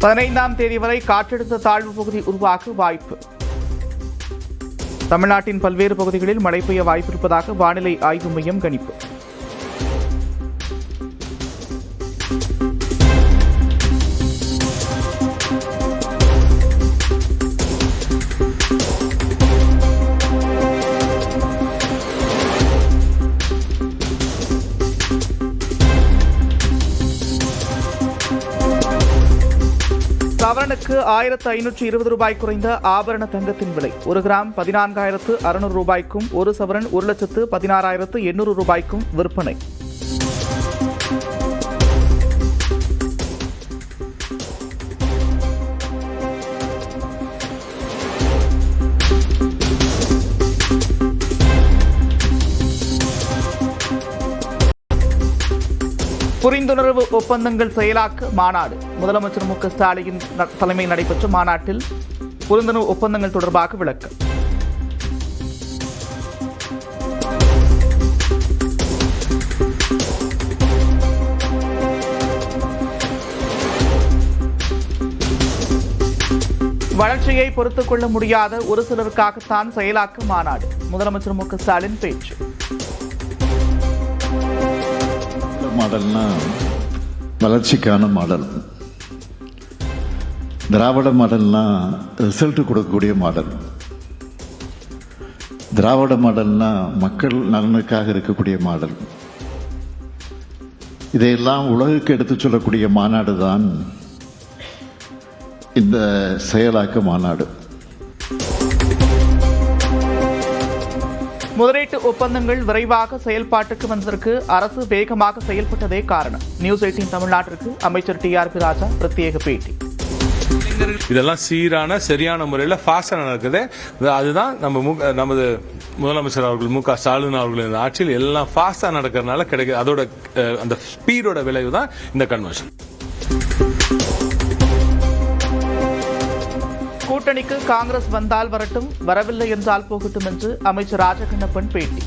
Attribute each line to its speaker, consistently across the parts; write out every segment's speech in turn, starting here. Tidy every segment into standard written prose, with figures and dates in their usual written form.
Speaker 1: 15ஆம் தேதி வரை காற்றழுத்த தாழ்வு பகுதி உருவாக வாய்ப்பு. தமிழ்நாட்டின் பல்வேறு பகுதிகளில் மழை பெய்ய வாய்ப்பிருப்பதாக வானிலை ஆய்வு மையம் கணிப்பு. சவரனுக்கு 1520 ரூபாய் குறைந்த ஆபரண தங்கத்தின் விலை. 1 கிராம் 14,600 ரூபாய்க்கும் 1 சவரன் 1,16,800 ரூபாய்க்கும் விற்பனை. புரிந்துணர்வு ஒப்பந்தங்கள் செயலாக்க மாநாடு. முதலமைச்சர் மு க ஸ்டாலின் தலைமையில் நடைபெற்ற மாநாட்டில் புரிந்துணர்வு ஒப்பந்தங்கள் தொடர்பாக விளக்கம். வளர்ச்சியை பொறுத்துக் கொள்ள முடியாத ஒரு சிலருக்காகத்தான் செயலாக்க மாநாடு. முதலமைச்சர் மு க ஸ்டாலின் பேச்சு.
Speaker 2: மாடல்னா வளர்ச்சிக்கான மாடல். திராவிட மாடல்னா ரிசல்ட் கொடுக்கக்கூடிய மாடல். திராவிட மாடல்னா மக்கள் நலனுக்காக இருக்கக்கூடிய மாடல். இதையெல்லாம் உலகுக்கு எடுத்துச் சொல்லக்கூடிய மாநாடு தான் இந்த செயலாக்க மாநாடு.
Speaker 1: முதலீட்டு ஒப்பந்தங்கள் விரைவாக செயல்பாட்டுக்கு வந்ததற்கு அரசு வேகமாக செயல்பட்டதே காரணம். நியூஸ் 18 தமிழ்நாட்டிற்கு அமைச்சர் TRP ராஜா பிரத்யேக பேட்டி.
Speaker 3: இதெல்லாம் சீரான சரியான முறையில் ஃபாஸ்டா நடக்குது. அதுதான் நமது முதலமைச்சர் அவர்கள் மு க ஸ்டாலின் அவர்களின் ஆட்சியில் எல்லாம் ஃபாஸ்டா நடக்கிறதுனால கிடைக்குது. அதோட அந்த ஸ்பீடோட விளைவு தான் இந்த கன்வர்ஷன்.
Speaker 1: கூட்டணிக்கு காங்கிரஸ் வந்தால் வரட்டும், வரவில்லை என்றால் போகட்டும் என்று அமைச்சர் ராஜகண்ணப்பன் பேட்டி.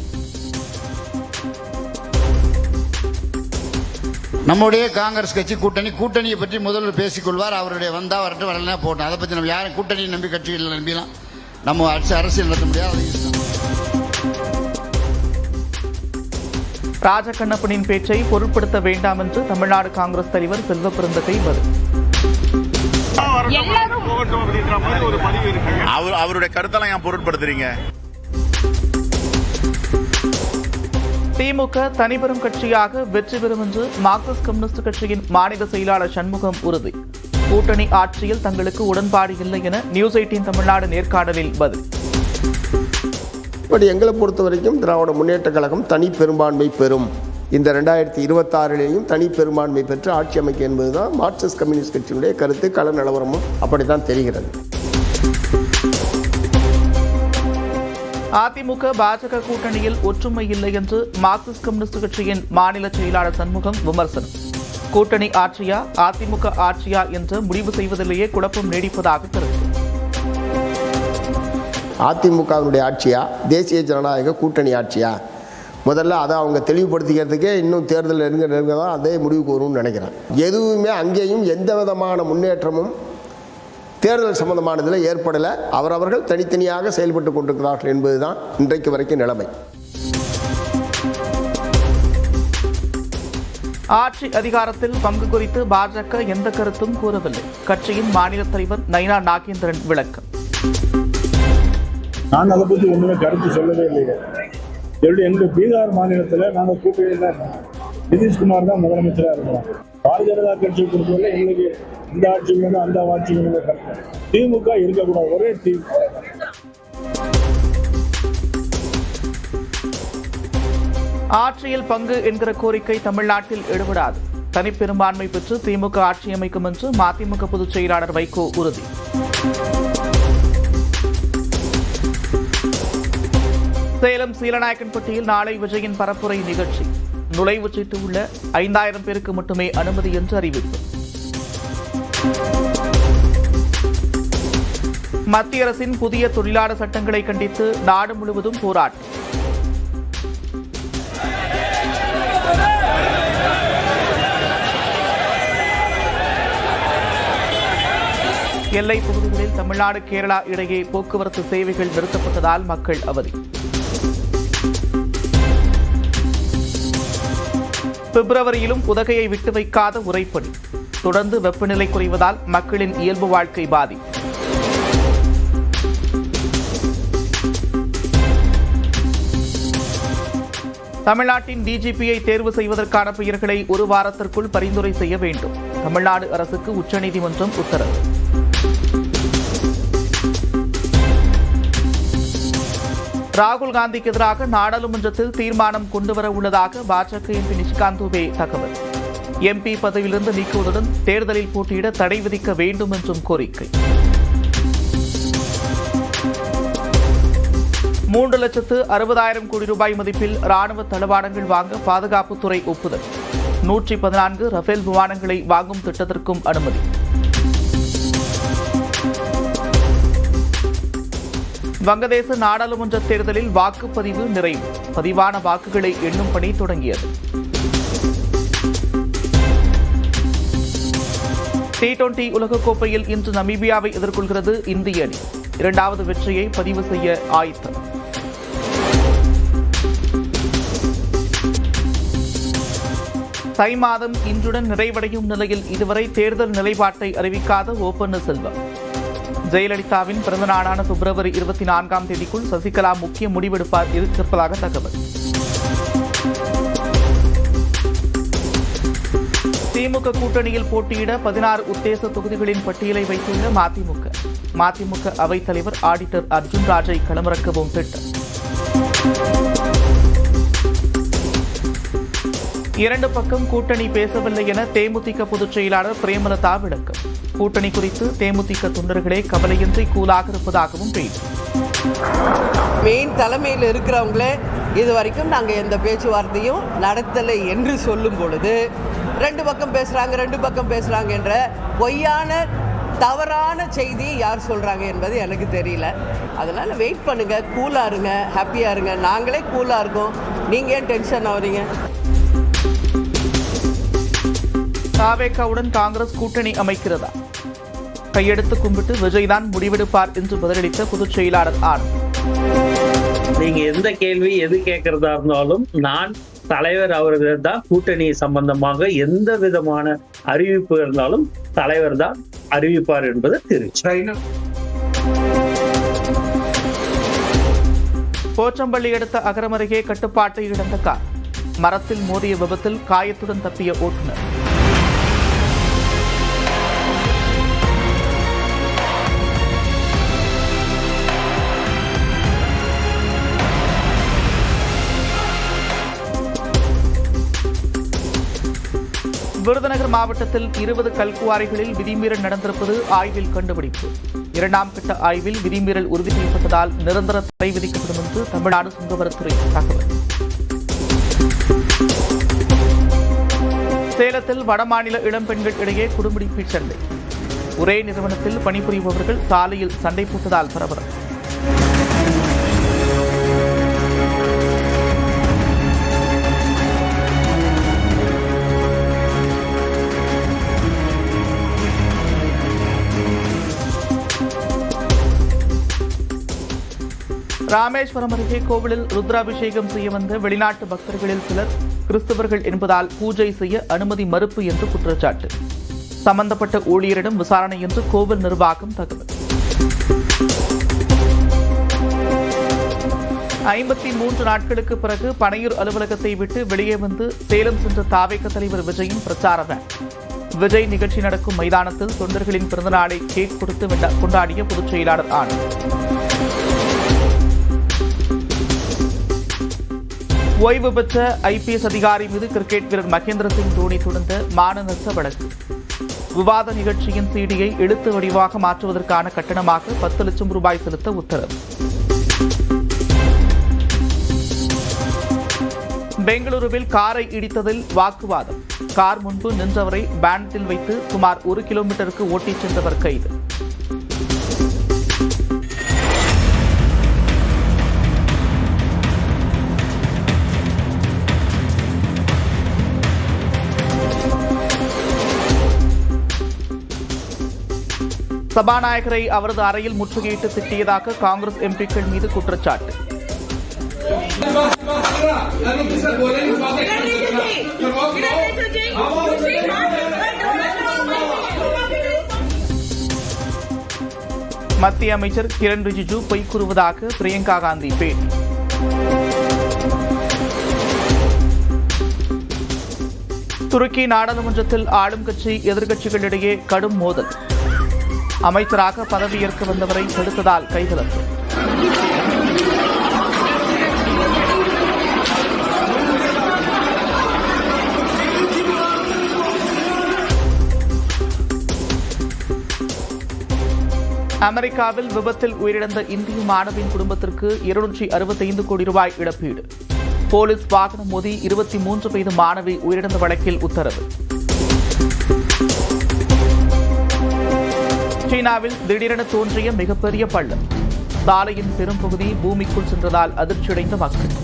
Speaker 4: நம்முடைய காங்கிரஸ் கட்சி கூட்டணியை பற்றி முதல்வர் பேசிக்கொள்வார். அவருடைய வந்தா வரட்டும், வரலனா போட்டோம். அதை பற்றி நம்ம யாரும் கூட்டணியை நம்பி கட்சிகள் நம்பிலாம் நம்ம அரசியல் நடத்த முடியாது.
Speaker 1: ராஜகண்ணப்பனின் பேச்சை பொருட்படுத்த வேண்டாம் என்று தமிழ்நாடு காங்கிரஸ் தலைவர் செல்வ பெருந்தகை பதில்.
Speaker 5: அவருடைய கருத்தெல்லாம் ஏன் பொருட்படுத்துறீங்க?
Speaker 1: திமுக தனிபெரும் கட்சியாக வெற்றி பெறும் என்று மார்க்சிஸ்ட் கம்யூனிஸ்ட் கட்சியின் மாநில செயலாளர் சண்முகம் உறுதி. கூட்டணி ஆட்சியில் தங்களுக்கு உடன்பாடு இல்லை என நியூஸ் 18 தமிழ்நாடு நேர்காணலில் பதில்.
Speaker 6: எங்களை பொறுத்த வரைக்கும் திராவிட முன்னேற்ற கழகம் தனி பெரும்பான்மை பெறும். இந்த 2026 தனி பெரும்பான்மை பெற்று ஆட்சி அமைக்க என்பதுதான் மார்க்சிஸ்ட் கம்யூனிஸ்ட் கட்சியினுடைய கருத்து. கள நிலவரமும் அப்படித்தான் தெரிகிறது.
Speaker 1: அதிமுக பாஜக கூட்டணியில் ஒற்றுமை இல்லை என்று மார்க்சிஸ்ட் கம்யூனிஸ்ட் கட்சியின் மாநில செயலாளர் சண்முகம் விமர்சனம். கூட்டணி ஆட்சியா அதிமுக ஆட்சியா என்று முடிவு செய்வதிலேயே குழப்பம் நீடிப்பதாக கருத்து.
Speaker 6: அதிமுகவினுடைய ஆட்சியா தேசிய ஜனநாயக கூட்டணி ஆட்சியா, முதல்ல அதை அவங்க தெளிவுபடுத்திக்கிறதுக்கே இன்னும் தேர்தல் நெருங்க தான் அதே முடிவுக்கு வரும்னு நினைக்கிறேன். எதுவுமே அங்கேயும் எந்த விதமான முன்னேற்றமும் தேர்தல் சம்பந்தமானதில் ஏற்படலை. அவரவர்கள் தனித்தனியாக செயல்பட்டு கொண்டிருக்கிறார்கள் என்பதுதான் இன்றைக்கு வரைக்கும் நிலைமை.
Speaker 1: ஆட்சி அதிகாரத்தில் பங்கு குறித்து பாஜக எந்த கருத்தும் கூறவில்லை. கட்சியின் மாநில தலைவர் நயினா நாகேந்திரன் விளக்கம்.
Speaker 7: நான் அதை பற்றி ஒன்றுமே கருத்து சொல்லவே இல்லைங்க. எங்கள் பீகார் மாநிலத்தில் நாங்கள் கூட்டணியில் நிதிஷ்குமார் தான் முதலமைச்சராக இருக்கிறோம். பாரதிய ஜனதா கட்சியை பொறுத்தவரை எங்களுக்கு இந்த ஆட்சி வேணும் அந்த ஆட்சி வேணும். திமுக இருக்கக்கூடாது, ஒரே டீம்.
Speaker 1: ஆட்சியில் பங்கு என்கிற கோரிக்கை தமிழ்நாட்டில் எடுபடாது. தனிப்பெரும்பான்மை பெற்று திமுக ஆட்சி அமைக்கும் என்று மதிமுக பொதுச் செயலாளர் வைகோ உறுதி. சேலம் சீலநாயக்கன்பட்டியில் நாளை விஜயின் பரப்புரை நிகழ்ச்சி. நுழைவுச் சீட்டு உள்ள 5000 பேருக்கு மட்டுமே அனுமதி என்று அறிவிப்பு. மத்திய அரசின் புதிய தொழிலாளர் சட்டங்களை கண்டித்து நாடு முழுவதும் போராட்டம். எல்லைப் பகுதிகளில் தமிழ்நாடு கேரளா இடையே போக்குவரத்து சேவைகள் நிறுத்தப்பட்டதால் மக்கள் அவதி. பிப்ரவரியிலும் உதகையை விட்டு வைக்காத உறைபனி. தொடர்ந்து வெப்பநிலை குறைவதால் மக்களின் இயல்பு வாழ்க்கை பாதிப்பு. தமிழ்நாட்டின் டிஜிபியை தேர்வு செய்வதற்கான பெயர்களை ஒரு வாரத்திற்குள் பரிந்துரை செய்ய வேண்டும். தமிழ்நாடு அரசுக்கு உச்சநீதிமன்றம் உத்தரவு. ராகுல் காந்திக்கு எதிராக நாடாளுமன்றத்தில் தீர்மானம் கொண்டுவர உள்ளதாக பாஜக எம்பி நிஷிகாந்த் துபே தகவல். எம்பி பதவியிலிருந்து நீக்குவதுடன் தேர்தலில் போட்டியிட தடை விதிக்க வேண்டும் என்றும் கோரிக்கை. 3,60,000 கோடி ரூபாய் மதிப்பில் ராணுவ தளவாடங்கள் வாங்க பாதுகாப்புத்துறை ஒப்புதல். 114 ரஃபேல் விமானங்களை வாங்கும் திட்டத்திற்கும் அனுமதி. வங்கதேச நாடாளுமன்ற தேர்தலில் வாக்குப்பதிவு நிறைவு. பதிவான வாக்குகளை எண்ணும் பணி தொடங்கியது. T20 உலகக்கோப்பையில் இன்று நமீபியாவை எதிர்கொள்கிறது இந்திய அணி. 2வது வெற்றியை பதிவு செய்ய ஆயத்தம். தை மாதம் இன்றுடன் நிறைவடையும் நிலையில் இதுவரை தேர்தல் நிலைப்பாட்டை அறிவிக்காத ஓ பன்னீர்செல்வம். ஜெயலலிதாவின் பிறந்த நாளான பிப்ரவரி 24ஆம் தேதிக்குள் சசிகலா முக்கிய முடிவெடுப்பார் இருப்பதாக தகவல். திமுக கூட்டணியில் போட்டியிட 16 உத்தேச தொகுதிகளின் பட்டியலை வைத்துள்ள மதிமுக அவைத்தலைவர் ஆடிட்டர் அர்ஜுன் ராஜை களமிறக்கவும் திட்டம். 2 பக்கம் கூட்டணி பேசவில்லை என தேமுதிக பொதுச் செயலாளர் பிரேமலதா விளக்கம். கூட்டணி குறித்து தேமுதிக தொண்டர்களே கவலையின்றி கூலாக இருப்பதாகவும் பேச்சு.
Speaker 8: மெயின் தலைமையில் இருக்கிறவங்களே இது வரைக்கும் நாங்கள் எந்த பேச்சுவார்த்தையும் நடத்தலை என்று சொல்லும் பொழுது 2 பக்கம் பேசுகிறாங்க என்ற பொய்யான தவறான செய்தியை யார் சொல்கிறாங்க என்பது எனக்கு தெரியல. அதனால் வெயிட் பண்ணுங்கள், கூலாக இருங்க, ஹாப்பியாக இருங்க. நாங்களே கூலாக இருக்கோம், நீங்கள் ஏன் டென்ஷன் ஆகுறீங்க?
Speaker 1: தாவேகாவுடன் காங்கிரஸ் கூட்டணி அமைக்கிறதா? கையெடுத்து கும்பிட்டு விஜய் தான் முடிவெடுப்பார் என்று பதிலளித்த பொதுச் செயலாளர் ஆனந்த்.
Speaker 9: நீங்க எந்த கேள்வி எது கேட்கறதா இருந்தாலும் நான் தலைவர் அவர்கள் தான் கூட்டணி சம்பந்தமாக எந்த விதமான அறிவிப்பு இருந்தாலும் தலைவர் தான் அறிவிப்பார் என்பது தெரிவிச்சு.
Speaker 1: போச்சம்பள்ளி அடுத்த அகரம் அருகே கட்டுப்பாட்டை இழந்த கார். மரத்தில் மோதிய விபத்தில் காயத்துடன் தப்பிய ஓட்டுநர். விருதுநகர் மாவட்டத்தில் 20 கல்குவாரிகளில் விதிமீறல் நடந்திருப்பது ஆய்வில் கண்டுபிடிப்பு. 2ஆம் கட்ட ஆய்வில் விதிமீறல் உறுதி செய்யப்பட்டதால் நிரந்தர தடை விதிக்கப்படும் என்று தமிழ்நாடு சுங்கவரத்துறை தகவல். சேலத்தில் வடமாநில இளம்பெண்கள் இடையே குடும்பிடிப்பு சண்டை. ஒரே நிறுவனத்தில் பணிபுரிபவர்கள் சாலையில் சண்டை போட்டதால் பரபரப்பு. ராமேஸ்வரம் அருகே கோவிலில் ருத்ராபிஷேகம் செய்ய வந்த வெளிநாட்டு பக்தர்களில் சிலர் கிறிஸ்தவர்கள் என்பதால் பூஜை செய்ய அனுமதி மறுப்பு என்று குற்றச்சாட்டு. சம்பந்தப்பட்ட ஊழியரிடம் விசாரணை என்று கோவில் நிர்வாகம் தகவல். 53 நாட்களுக்கு பிறகு பனையூர் அலுவலகத்தை விட்டு வெளியே வந்து சேலம் சென்ற தாவேக தலைவர் விஜயின் பிரச்சார வேன். விஜய் நிகழ்ச்சி நடக்கும் மைதானத்தில் தொண்டர்களின் பிறந்தநாளை கேக் கொடுத்து கொண்டாடிய பொதுச் செயலாளர் ஆனந்த். ஓய்வு பெற்ற IPS அதிகாரி மீது கிரிக்கெட் வீரர் மகேந்திர சிங் தோனி தொடர்ந்த மான நஷ்ட வழக்கு. விவாத நிகழ்ச்சியின் CD-யை எழுத்து வடிவாக மாற்றுவதற்கான கட்டணமாக 10 லட்சம் ரூபாய் செலுத்த உத்தரவு. பெங்களூருவில் காரை இடித்ததில் வாக்குவாதம். கார் முன்பு நின்றவரை பேனட்டில் வைத்து சுமார் 1 கிலோமீட்டருக்கு ஓட்டிச் சென்றவர் கைது. சபாநாயகரை அவரது அறையில் முற்றுகையிட்டு திட்டியதாக காங்கிரஸ் எம்பிக்கள் மீது குற்றச்சாட்டு. மத்திய அமைச்சர் கிரண் ரிஜிஜு பொய் கூறுவதாக பிரியங்கா காந்தி பேட்டி. துருக்கி நாடாளுமன்றத்தில் ஆளும் கட்சி எதிர்க்கட்சிகளிடையே கடும் மோதல். அமைச்சராக பதவியேற்க வந்தவரை தடுத்ததால் கைகலப்பு. அமெரிக்காவில் விபத்தில் உயிரிழந்த இந்திய மாணவியின் குடும்பத்திற்கு 265 கோடி ரூபாய் இழப்பீடு. போலீஸ் வாகனம் மோதி 23 வயது மாணவி உயிரிழந்த வழக்கில் உத்தரவு. சீனாவில் திடீரென தோன்றிய மிகப்பெரிய பள்ளம். சாலையின் பெரும்பகுதி பூமிக்குள் சென்றதால் அதிர்ச்சியடைந்த மக்கள்.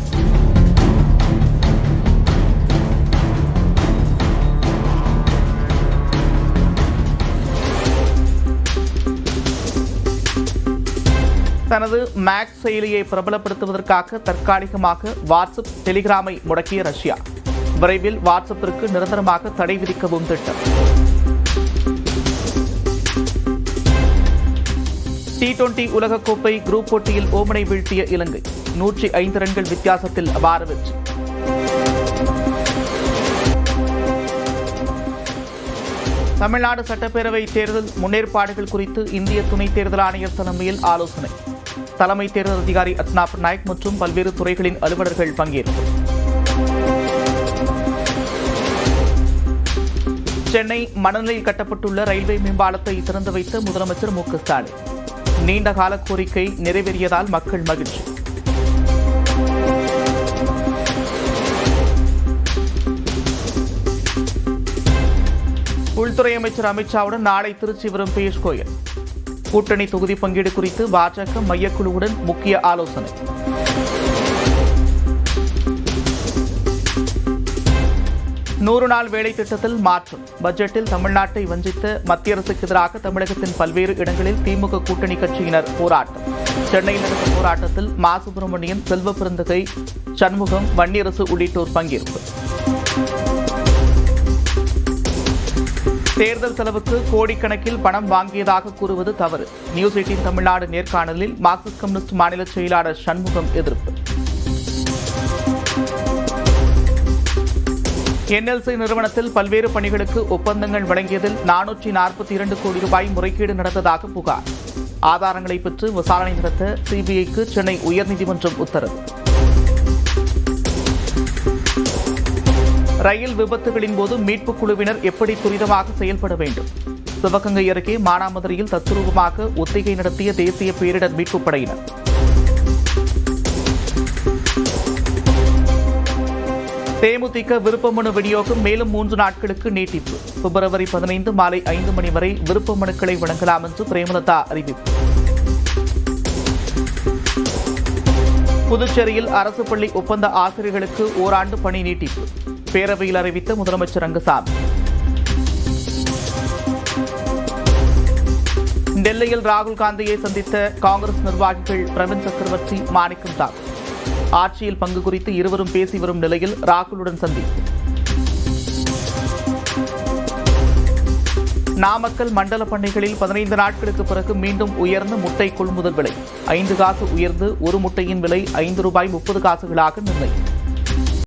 Speaker 1: தனது மேக்ஸ் செயலியை பிரபலப்படுத்துவதற்காக தற்காலிகமாக வாட்ஸ்அப், டெலிகிராமை முடக்கிய ரஷ்யா. விரைவில் வாட்ஸ்அப்பிற்கு நிரந்தரமாக தடை விதிக்கவும் திட்டம். T20 உலகக்கோப்பை குரூப் போட்டியில் ஓமனை வீழ்த்திய இலங்கை 105 ரன்கள் வித்தியாசத்தில் அபார வெற்றி. தமிழ்நாடு சட்டப்பேரவை தேர்தல் முன்னேற்பாடுகள் குறித்து இந்திய துணை தேர்தல் ஆணையர் தலைமையில் ஆலோசனை. தலைமை தேர்தல் அதிகாரி அர்ச்சனா பட்நாயக் மற்றும் பல்வேறு துறைகளின் அலுவலர்கள் பங்கேற்பு. சென்னை மணலில் கட்டப்பட்டுள்ள ரயில்வே மேம்பாலத்தை திறந்து வைத்த முதலமைச்சர் மு க ஸ்டாலின். நீண்டகால கோரிக்கை நிறைவேறியதால் மக்கள் மகிழ்ச்சி. உள்துறை அமைச்சர் அமித்ஷாவுடன் நாளை திருச்சி வரும் பியூஷ் கோயல். கூட்டணி தொகுதி பங்கீடு குறித்து பாஜக மையக்குழுவுடன் முக்கிய ஆலோசனை. நூறு நாள் வேலை திட்டத்தில் மாற்றம். பட்ஜெட்டில் தமிழ்நாட்டை வஞ்சித்த மத்திய அரசுக்கு எதிராக தமிழகத்தின் பல்வேறு இடங்களில் திமுக கூட்டணி கட்சியினர் போராட்டம். சென்னையில் நடந்த போராட்டத்தில் மா சுப்பிரமணியன், செல்வ பெருந்தகை, சண்முகம், வன்னியரசு உள்ளிட்டோர் பங்கேற்பு. தேர்தல் செலவுக்கு கோடிக்கணக்கில் பணம் வாங்கியதாக கூறுவது தவறு. நியூஸ் 18 தமிழ்நாடு நேர்காணலில் மார்க்சிஸ்ட் கம்யூனிஸ்ட் மாநில செயலாளர் சண்முகம் எதிர்ப்பு. NLC நிறுவனத்தில் பல்வேறு பணிகளுக்கு ஒப்பந்தங்கள் வழங்கியதில் 442 கோடி ரூபாய் முறைகேடு நடந்ததாக புகார். ஆதாரங்களை பெற்று விசாரணை நடத்த சிபிஐக்கு சென்னை உயர்நீதிமன்றம் உத்தரவு. ரயில் விபத்துகளின் போது மீட்புக் குழுவினர் எப்படி துரிதமாக செயல்பட வேண்டும். சிவகங்கை அருகே மானாமதுரையில் தத்துரூபமாக ஒத்திகை நடத்திய தேசிய பேரிடர் மீட்புப் படையினர். தேமுதிக விருப்பமனு விநியோகம் மேலும் 3 நாட்களுக்கு நீட்டிப்பு. பிப்ரவரி 15 மாலை 5 மணி வரை விருப்ப மனுக்களை வழங்கலாம் என்று பிரேமலதா அறிவிப்பு. புதுச்சேரியில் அரசு பள்ளி ஒப்பந்த ஆசிரியர்களுக்கு ஓராண்டு பணி நீட்டிப்பு. பேரவையில் அறிவித்த முதலமைச்சர் ரங்கசாமி. டெல்லியில் ராகுல் காந்தியை சந்தித்த காங்கிரஸ் நிர்வாகிகள் பிரவீன் சக்கரவர்த்தி, மாணிக்கம் தாக்கூர். ஆட்சியில் பங்கு குறித்து இருவரும் பேசி வரும் நிலையில் ராகுலுடன் சந்திப்பு. நாமக்கல் மண்டல பண்ணைகளில் 15 நாட்களுக்கு பிறகு மீண்டும் உயர்ந்த முட்டை கொள்முதல் விலை. 5 காசு உயர்ந்து ஒரு முட்டையின் விலை 5 ரூபாய் 30 காசுகளாக நிர்ணயம்.